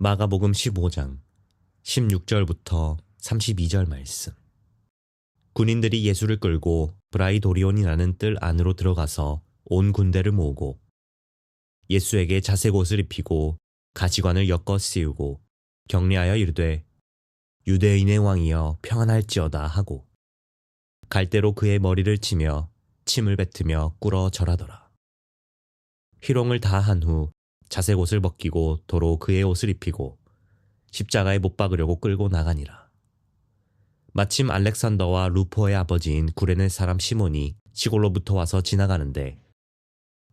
마가복음 15장 16절부터 32절 말씀. 군인들이 예수를 끌고 브라이도리온이라는 뜰 안으로 들어가서 온 군대를 모으고 예수에게 자색옷을 입히고 가시관을 엮어 씌우고 격려하여 이르되 유대인의 왕이여 평안할지어다 하고 갈대로 그의 머리를 치며 침을 뱉으며 꿇어 절하더라. 희롱을 다 한 후 자색옷을 벗기고 도로 그의 옷을 입히고 십자가에 못 박으려고 끌고 나가니라. 마침 알렉산더와 루포의 아버지인 구레네 사람 시몬이 시골로부터 와서 지나가는데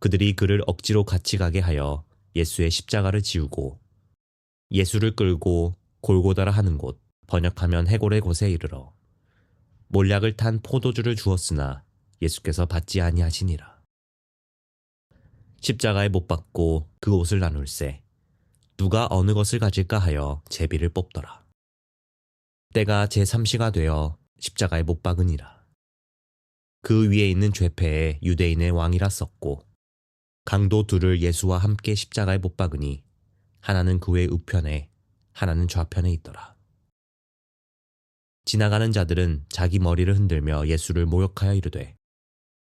그들이 그를 억지로 같이 가게 하여 예수의 십자가를 지우고 예수를 끌고 골고다라 하는 곳, 번역하면 해골의 곳에 이르러 몰약을 탄 포도주를 주었으나 예수께서 받지 아니하시니라. 십자가에 못 박고 그 옷을 나눌세 누가 어느 것을 가질까 하여 제비를 뽑더라. 때가 제3시가 되어 십자가에 못 박으니라. 그 위에 있는 죄패에 유대인의 왕이라 썼고 강도 둘을 예수와 함께 십자가에 못 박으니 하나는 그의 우편에 하나는 좌편에 있더라. 지나가는 자들은 자기 머리를 흔들며 예수를 모욕하여 이르되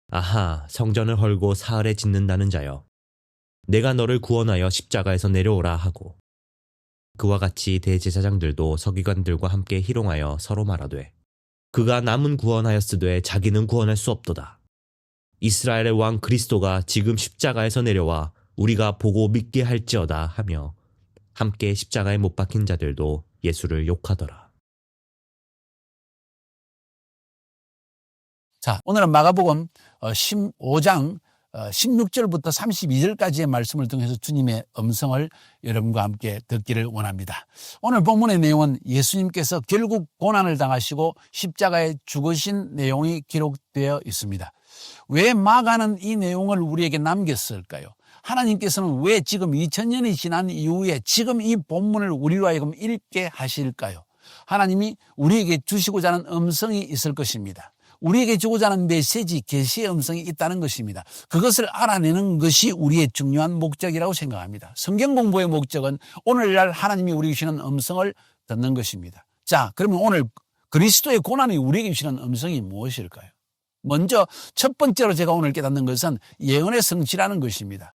아하, 성전을 헐고 사흘에 짓는다는 자여, 내가 너를 구원하여 십자가에서 내려오라 하고 그와 같이 대제사장들도 서기관들과 함께 희롱하여 서로 말하되 그가 남은 구원하였으되 자기는 구원할 수 없도다. 이스라엘의 왕 그리스도가 지금 십자가에서 내려와 우리가 보고 믿게 할지어다 하며 함께 십자가에 못 박힌 자들도 예수를 욕하더라. 자, 오늘은 마가복음 15장 16절부터 32절까지의 말씀을 통해서 주님의 음성을 여러분과 함께 듣기를 원합니다. 오늘 본문의 내용은 예수님께서 결국 고난을 당하시고 십자가에 죽으신 내용이 기록되어 있습니다. 왜 마가는 이 내용을 우리에게 남겼을까요? 하나님께서는 왜 지금 2000년이 지난 이후에 지금 이 본문을 우리로 하여금 읽게 하실까요? 하나님이 우리에게 주시고자 하는 음성이 있을 것입니다. 우리에게 주고자 하는 메시지, 계시의 음성이 있다는 것입니다. 그것을 알아내는 것이 우리의 중요한 목적이라고 생각합니다. 성경 공부의 목적은 오늘날 하나님이 우리에게 주시는 음성을 듣는 것입니다. 자, 그러면 오늘 그리스도의 고난이 우리에게 주시는 음성이 무엇일까요? 먼저 첫 번째로 제가 오늘 깨닫는 것은 예언의 성취라는 것입니다.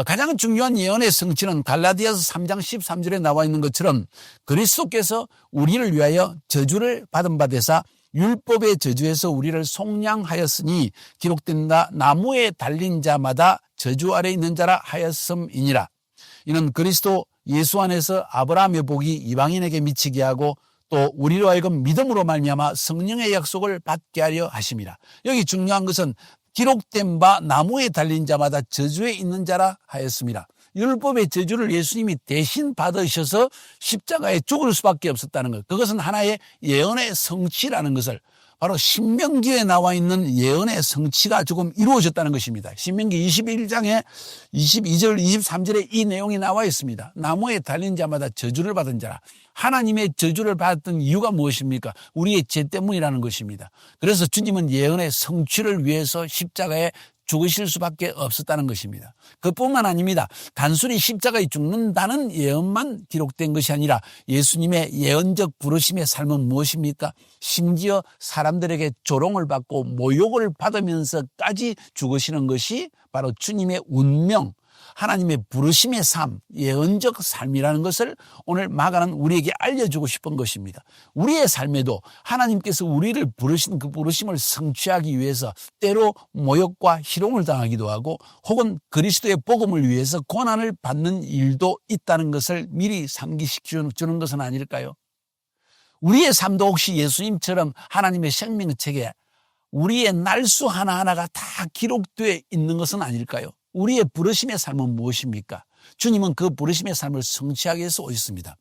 가장 중요한 예언의 성취는 갈라디아서 3장 13절에 나와 있는 것처럼 그리스도께서 우리를 위하여 저주를 받은 바 되사 율법의 저주에서 우리를 속량하였으니 기록된다. 나무에 달린 자마다 저주 아래 있는 자라 하였음이니라. 이는 그리스도 예수 안에서 아브라함의 복이 이방인에게 미치게 하고 또 우리로 하여금 믿음으로 말미암아 성령의 약속을 받게 하려 하심이라. 여기 중요한 것은 기록된 바 나무에 달린 자마다 저주에 있는 자라 하였습니다. 율법의 저주를 예수님이 대신 받으셔서 십자가에 죽을 수밖에 없었다는 것. 그것은 하나의 예언의 성취라는 것을 바로 신명기에 나와 있는 예언의 성취가 조금 이루어졌다는 것입니다. 신명기 21장에 22절, 23절에 이 내용이 나와 있습니다. 나무에 달린 자마다 저주를 받은 자라. 하나님의 저주를 받았던 이유가 무엇입니까? 우리의 죄 때문이라는 것입니다. 그래서 주님은 예언의 성취를 위해서 십자가에 죽으실 수밖에 없었다는 것입니다. 그뿐만 아닙니다. 단순히 십자가에 죽는다는 예언만 기록된 것이 아니라 예수님의 예언적 부르심의 삶은 무엇입니까? 심지어 사람들에게 조롱을 받고 모욕을 받으면서까지 죽으시는 것이 바로 주님의 운명, 하나님의 부르심의 삶, 예언적 삶이라는 것을 오늘 마가는 우리에게 알려주고 싶은 것입니다. 우리의 삶에도 하나님께서 우리를 부르신 그 부르심을 성취하기 위해서 때로 모욕과 희롱을 당하기도 하고 혹은 그리스도의 복음을 위해서 고난을 받는 일도 있다는 것을 미리 상기시켜주는 것은 아닐까요? 우리의 삶도 혹시 예수님처럼 하나님의 생명책에 우리의 날수 하나하나가 다 기록되어 있는 것은 아닐까요? 우리의 부르심의 삶은 무엇입니까? 주님은 그 부르심의 삶을 성취하기 위해서 오셨습니다.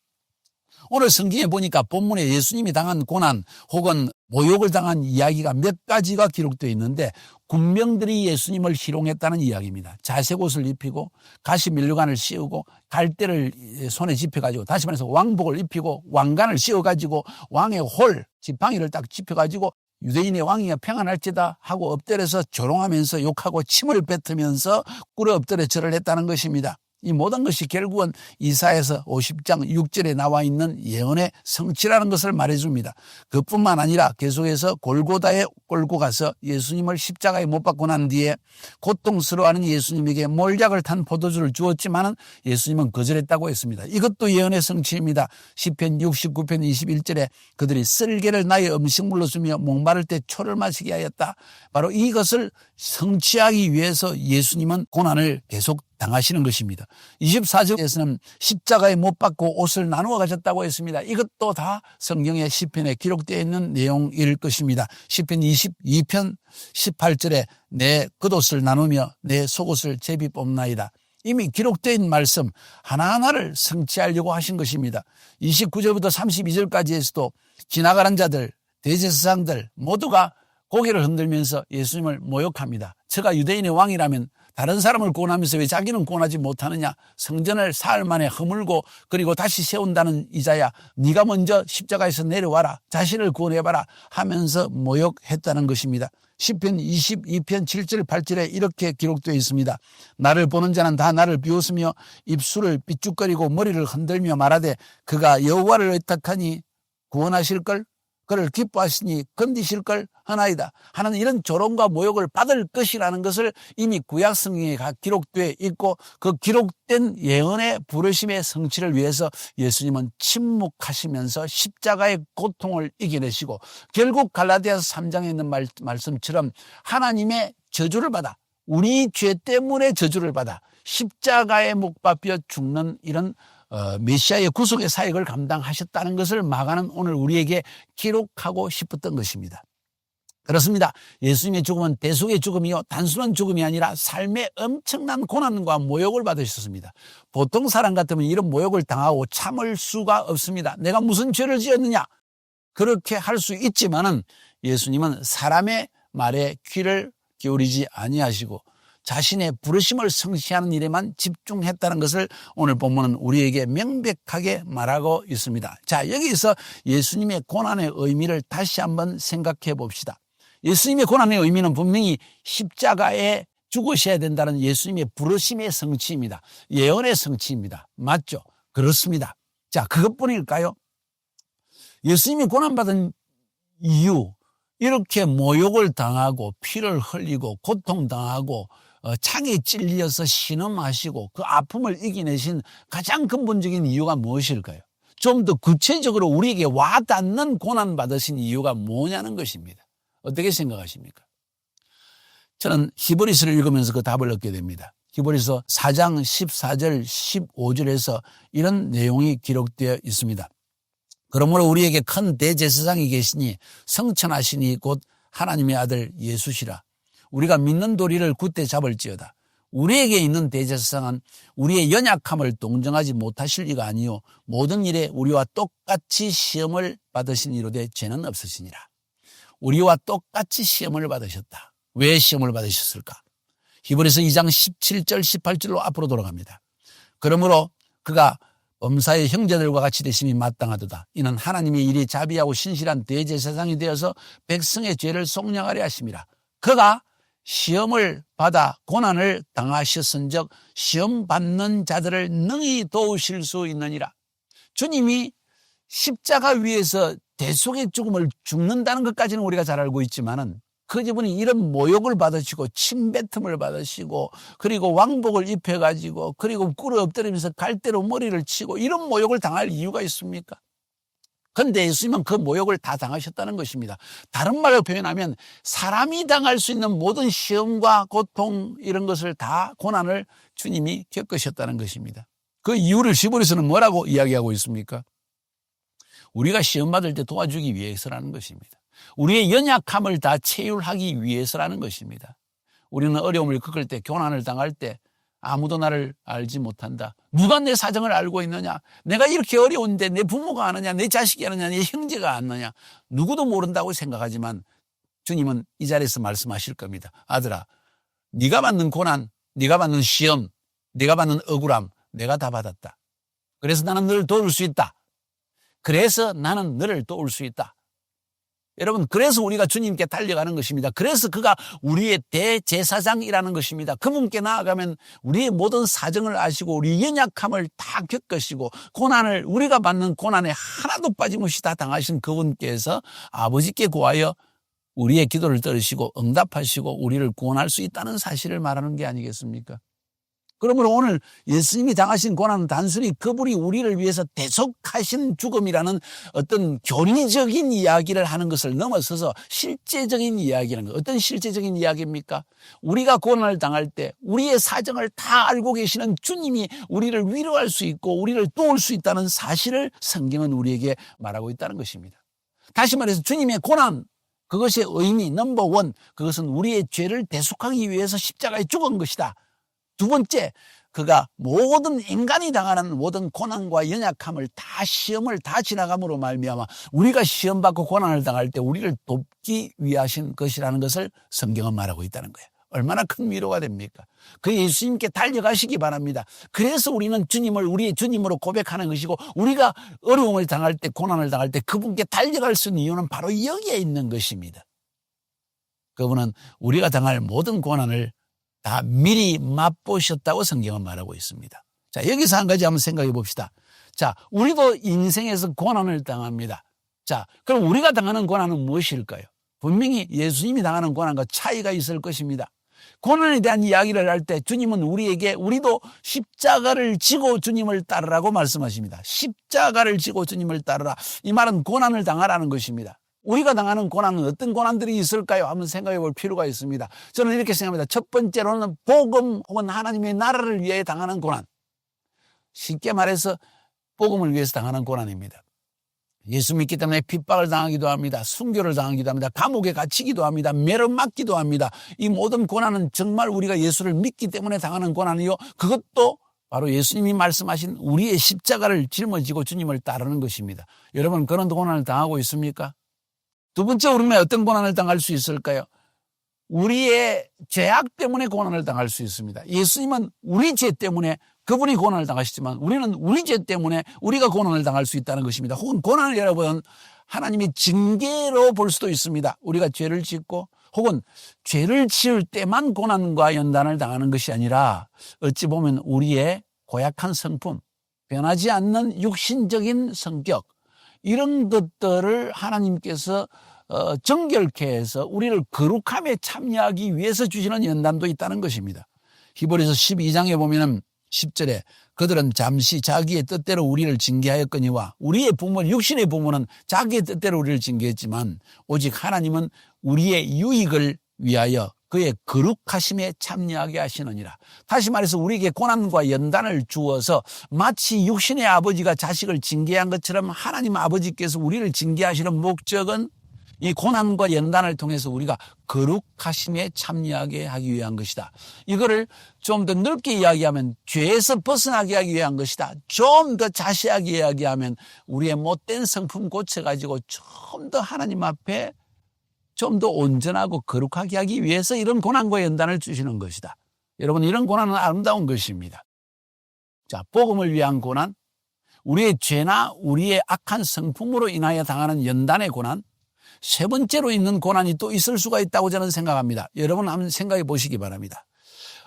오늘 성경에 보니까 본문에 예수님이 당한 고난 혹은 모욕을 당한 이야기가 몇 가지가 기록되어 있는데 군병들이 예수님을 희롱했다는 이야기입니다. 자색옷을 입히고 가시 면류관을 씌우고 갈대를 손에 짚어가지고 다시 말해서 왕복을 입히고 왕관을 씌워가지고 왕의 홀, 지팡이를 딱 짚어가지고 유대인의 왕이여 평안할지다 하고 엎드려서 조롱하면서 욕하고 침을 뱉으면서 꿇어 엎드려 절을 했다는 것입니다. 이 모든 것이 결국은 이사야서 50장 6절에 나와 있는 예언의 성취라는 것을 말해줍니다. 그뿐만 아니라 계속해서 골고다에 끌고 가서 예수님을 십자가에 못 박고 난 뒤에 고통스러워하는 예수님에게 몰약을 탄 포도주를 주었지만은 예수님은 거절했다고 했습니다. 이것도 예언의 성취입니다. 시편 69편 21절에 그들이 쓸개를 나의 음식물로 주며 목마를 때 초를 마시게 하였다. 바로 이것을 성취하기 위해서 예수님은 고난을 계속 당하시는 것입니다. 24절에서는 십자가에 못 박고 옷을 나누어 가졌다고 했습니다. 이것도 다 성경의 시편에 기록되어 있는 내용일 것입니다. 시편 22편 18절에 내 겉옷을 나누며 내 속옷을 제비 뽑나이다. 이미 기록된 말씀 하나하나를 성취하려고 하신 것입니다. 29절부터 32절까지에서도 지나가는 자들, 대제사장들 모두가 고개를 흔들면서 예수님을 모욕합니다. 저가 유대인의 왕이라면 다른 사람을 구원하면서 왜 자기는 구원하지 못하느냐. 성전을 사흘 만에 허물고 그리고 다시 세운다는 이자야, 네가 먼저 십자가에서 내려와라, 자신을 구원해봐라 하면서 모욕했다는 것입니다. 시편 22편 7절 8절에 이렇게 기록되어 있습니다. 나를 보는 자는 다 나를 비웃으며 입술을 삐죽거리고 머리를 흔들며 말하되 그가 여호와를 의탁하니 구원하실걸, 그를 기뻐하시니 건디실걸 하나이다 하는 이런 조롱과 모욕을 받을 것이라는 것을 이미 구약 성경에 기록되어 있고, 그 기록된 예언의 부르심의 성취를 위해서 예수님은 침묵하시면서 십자가의 고통을 이겨내시고 결국 갈라디아서 3장에 있는 말씀처럼 하나님의 저주를 받아, 우리 죄 때문에 저주를 받아 십자가에 못 박혀 죽는 이런 메시아의 구속의 사역을 감당하셨다는 것을 마가는 오늘 우리에게 기록하고 싶었던 것입니다. 그렇습니다. 예수님의 죽음은 대속의 죽음이요, 단순한 죽음이 아니라 삶의 엄청난 고난과 모욕을 받으셨습니다. 보통 사람 같으면 이런 모욕을 당하고 참을 수가 없습니다. 내가 무슨 죄를 지었느냐, 그렇게 할 수 있지만은 예수님은 사람의 말에 귀를 기울이지 아니하시고 자신의 부르심을 성취하는 일에만 집중했다는 것을 오늘 본문은 우리에게 명백하게 말하고 있습니다. 자, 여기서 예수님의 고난의 의미를 다시 한번 생각해 봅시다. 예수님의 고난의 의미는 분명히 십자가에 죽으셔야 된다는 예수님의 부르심의 성취입니다. 예언의 성취입니다. 맞죠? 그렇습니다. 자, 그것뿐일까요? 예수님이 고난받은 이유, 이렇게 모욕을 당하고 피를 흘리고 고통당하고 창에 찔려서 신음하시고 그 아픔을 이겨내신 가장 근본적인 이유가 무엇일까요? 좀 더 구체적으로 우리에게 와닿는 고난받으신 이유가 뭐냐는 것입니다. 어떻게 생각하십니까? 저는 히브리서를 읽으면서 그 답을 얻게 됩니다. 히브리서 4장 14절 15절에서 이런 내용이 기록되어 있습니다. 그러므로 우리에게 큰 대제사장이 계시니 성천하시니 곧 하나님의 아들 예수시라. 우리가 믿는 도리를 굳게 잡을지어다. 우리에게 있는 대제사장은 우리의 연약함을 동정하지 못하실 리가 아니요 모든 일에 우리와 똑같이 시험을 받으신 이로되 죄는 없으시니라. 우리와 똑같이 시험을 받으셨다. 왜 시험을 받으셨을까? 히브리서 2장 17절 18절로 앞으로 돌아갑니다. 그러므로 그가 범사의 형제들과 같이 되심이 마땅하도다. 이는 하나님의 일이 자비하고 신실한 대제사장이 되어서 백성의 죄를 속량하려 하심이라. 그가 시험을 받아 고난을 당하셨은즉 시험 받는 자들을 능히 도우실 수 있느니라. 주님이 십자가 위에서 대속의 죽음을 죽는다는 것까지는 우리가 잘 알고 있지만은 그분이 이런 모욕을 받으시고 침뱉음을 받으시고 그리고 왕복을 입혀가지고 그리고 꿇어 엎드리면서 갈대로 머리를 치고 이런 모욕을 당할 이유가 있습니까? 그런데 예수님은 그 모욕을 다 당하셨다는 것입니다. 다른 말로 표현하면 사람이 당할 수 있는 모든 시험과 고통 이런 것을 다 고난을 주님이 겪으셨다는 것입니다. 그 이유를 히브리서는 뭐라고 이야기하고 있습니까? 우리가 시험 받을 때 도와주기 위해서라는 것입니다. 우리의 연약함을 다 체휼하기 위해서라는 것입니다. 우리는 어려움을 겪을 때, 고난을 당할 때 아무도 나를 알지 못한다. 누가 내 사정을 알고 있느냐? 내가 이렇게 어려운데 내 부모가 아느냐? 내 자식이 아느냐? 내 형제가 아느냐? 누구도 모른다고 생각하지만 주님은 이 자리에서 말씀하실 겁니다. 아들아, 네가 받는 고난, 네가 받는 시험, 네가 받는 억울함 내가 다 받았다. 그래서 나는 너를 도울 수 있다. 그래서 나는 너를 도울 수 있다. 여러분, 그래서 우리가 주님께 달려가는 것입니다. 그래서 그가 우리의 대제사장이라는 것입니다. 그분께 나아가면 우리의 모든 사정을 아시고 우리 연약함을 다 겪으시고 고난을, 우리가 받는 고난에 하나도 빠짐없이 다 당하신 그분께서 아버지께 구하여 우리의 기도를 들으시고 응답하시고 우리를 구원할 수 있다는 사실을 말하는 게 아니겠습니까? 그러므로 오늘 예수님이 당하신 고난은 단순히 그분이 우리를 위해서 대속하신 죽음이라는 어떤 교리적인 이야기를 하는 것을 넘어서서 실제적인 이야기라는 것. 어떤 실제적인 이야기입니까? 우리가 고난을 당할 때 우리의 사정을 다 알고 계시는 주님이 우리를 위로할 수 있고 우리를 도울 수 있다는 사실을 성경은 우리에게 말하고 있다는 것입니다. 다시 말해서 주님의 고난, 그것의 의미 넘버 원, 그것은 우리의 죄를 대속하기 위해서 십자가에 죽은 것이다. 두 번째, 그가 모든 인간이 당하는 모든 고난과 연약함을 다 시험을 다 지나감으로 말미암아 우리가 시험받고 고난을 당할 때 우리를 돕기 위하신 것이라는 것을 성경은 말하고 있다는 거예요. 얼마나 큰 위로가 됩니까? 그 예수님께 달려가시기 바랍니다. 그래서 우리는 주님을 우리의 주님으로 고백하는 것이고 우리가 어려움을 당할 때 고난을 당할 때 그분께 달려갈 수 있는 이유는 바로 여기에 있는 것입니다. 그분은 우리가 당할 모든 고난을 다 미리 맛보셨다고 성경은 말하고 있습니다. 자, 여기서 한 가지 한번 생각해 봅시다. 자, 우리도 인생에서 고난을 당합니다. 자, 그럼 우리가 당하는 고난은 무엇일까요? 분명히 예수님이 당하는 고난과 차이가 있을 것입니다. 고난에 대한 이야기를 할 때 주님은 우리도 십자가를 지고 주님을 따르라고 말씀하십니다. 십자가를 지고 주님을 따르라. 이 말은 고난을 당하라는 것입니다. 우리가 당하는 고난은 어떤 고난들이 있을까요? 한번 생각해 볼 필요가 있습니다. 저는 이렇게 생각합니다. 첫 번째로는 복음 혹은 하나님의 나라를 위해 당하는 고난. 쉽게 말해서 복음을 위해서 당하는 고난입니다. 예수 믿기 때문에 핍박을 당하기도 합니다. 순교를 당하기도 합니다. 감옥에 갇히기도 합니다. 매를 맞기도 합니다. 이 모든 고난은 정말 우리가 예수를 믿기 때문에 당하는 고난이요. 그것도 바로 예수님이 말씀하신 우리의 십자가를 짊어지고 주님을 따르는 것입니다. 여러분, 그런 고난을 당하고 있습니까? 두 번째, 우리는 어떤 고난을 당할 수 있을까요? 우리의 죄악 때문에 고난을 당할 수 있습니다. 예수님은 우리 죄 때문에 그분이 고난을 당하시지만 우리는 우리 죄 때문에 우리가 고난을 당할 수 있다는 것입니다. 혹은 고난을 여러분 하나님의 징계로 볼 수도 있습니다. 우리가 죄를 짓고 혹은 죄를 지을 때만 고난과 연단을 당하는 것이 아니라 어찌 보면 우리의 고약한 성품, 변하지 않는 육신적인 성격, 이런 것들을 하나님께서 정결케 해서 우리를 거룩함에 참여하기 위해서 주시는 연단도 있다는 것입니다. 히브리서 12장에 보면은 10절에 그들은 잠시 자기의 뜻대로 우리를 징계하였거니와 우리의 부모, 육신의 부모는 자기의 뜻대로 우리를 징계했지만 오직 하나님은 우리의 유익을 위하여 그의 거룩하심에 참여하게 하시느니라. 다시 말해서 우리에게 고난과 연단을 주어서 마치 육신의 아버지가 자식을 징계한 것처럼 하나님 아버지께서 우리를 징계하시는 목적은 이 고난과 연단을 통해서 우리가 거룩하심에 참여하게 하기 위한 것이다. 이거를 좀 더 넓게 이야기하면 죄에서 벗어나게 하기 위한 것이다. 좀 더 자세하게 이야기하면 우리의 못된 성품 고쳐가지고 좀 더 하나님 앞에 좀 더 온전하고 거룩하게 하기 위해서 이런 고난과 연단을 주시는 것이다. 여러분, 이런 고난은 아름다운 것입니다. 자, 복음을 위한 고난, 우리의 죄나 우리의 악한 성품으로 인하여 당하는 연단의 고난, 세 번째로 있는 고난이 또 있을 수가 있다고 저는 생각합니다. 여러분 한번 생각해 보시기 바랍니다.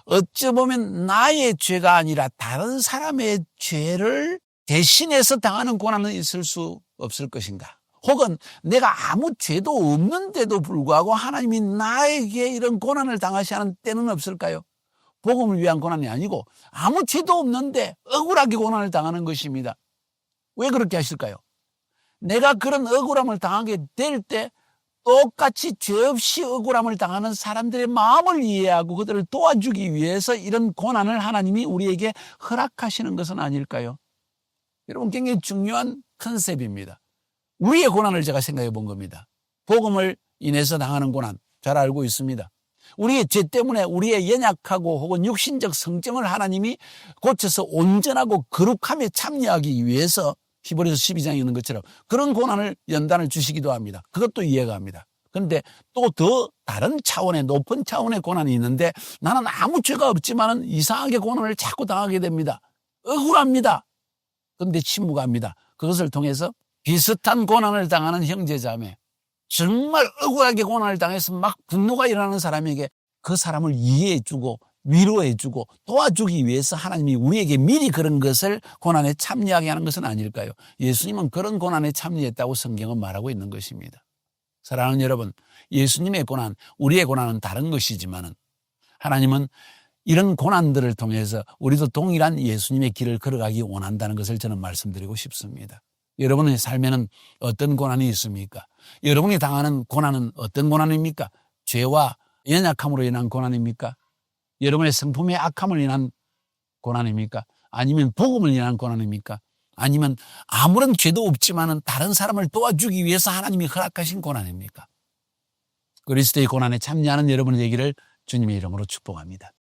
어찌 보면 나의 죄가 아니라 다른 사람의 죄를 대신해서 당하는 고난은 있을 수 없을 것인가? 혹은 내가 아무 죄도 없는데도 불구하고 하나님이 나에게 이런 고난을 당하셔야 하는 때는 없을까요? 복음을 위한 고난이 아니고 아무 죄도 없는데 억울하게 고난을 당하는 것입니다. 왜 그렇게 하실까요? 내가 그런 억울함을 당하게 될 때 똑같이 죄 없이 억울함을 당하는 사람들의 마음을 이해하고 그들을 도와주기 위해서 이런 고난을 하나님이 우리에게 허락하시는 것은 아닐까요? 여러분, 굉장히 중요한 컨셉입니다. 우리의 고난을 제가 생각해 본 겁니다. 복음을 인해서 당하는 고난 잘 알고 있습니다. 우리의 죄 때문에 우리의 연약하고 혹은 육신적 성정을 하나님이 고쳐서 온전하고 거룩함에 참여하기 위해서 히브리서 12장에 있는 것처럼 그런 고난을 연단을 주시기도 합니다. 그것도 이해가 합니다. 그런데 또 더 다른 차원의 높은 차원의 고난이 있는데 나는 아무 죄가 없지만 이상하게 고난을 자꾸 당하게 됩니다. 억울합니다. 그런데 침묵합니다. 그것을 통해서 비슷한 고난을 당하는 형제자매, 정말 억울하게 고난을 당해서 막 분노가 일어나는 사람에게 그 사람을 이해해주고 위로해주고 도와주기 위해서 하나님이 우리에게 미리 그런 것을 고난에 참여하게 하는 것은 아닐까요? 예수님은 그런 고난에 참여했다고 성경은 말하고 있는 것입니다. 사랑하는 여러분, 예수님의 고난, 우리의 고난은 다른 것이지만은 하나님은 이런 고난들을 통해서 우리도 동일한 예수님의 길을 걸어가기 원한다는 것을 저는 말씀드리고 싶습니다. 여러분의 삶에는 어떤 고난이 있습니까? 여러분이 당하는 고난은 어떤 고난입니까? 죄와 연약함으로 인한 고난입니까? 여러분의 성품의 악함을 인한 고난입니까? 아니면 복음을 인한 고난입니까? 아니면 아무런 죄도 없지만은 다른 사람을 도와주기 위해서 하나님이 허락하신 고난입니까? 그리스도의 고난에 참여하는 여러분의 되기를 주님의 이름으로 축복합니다.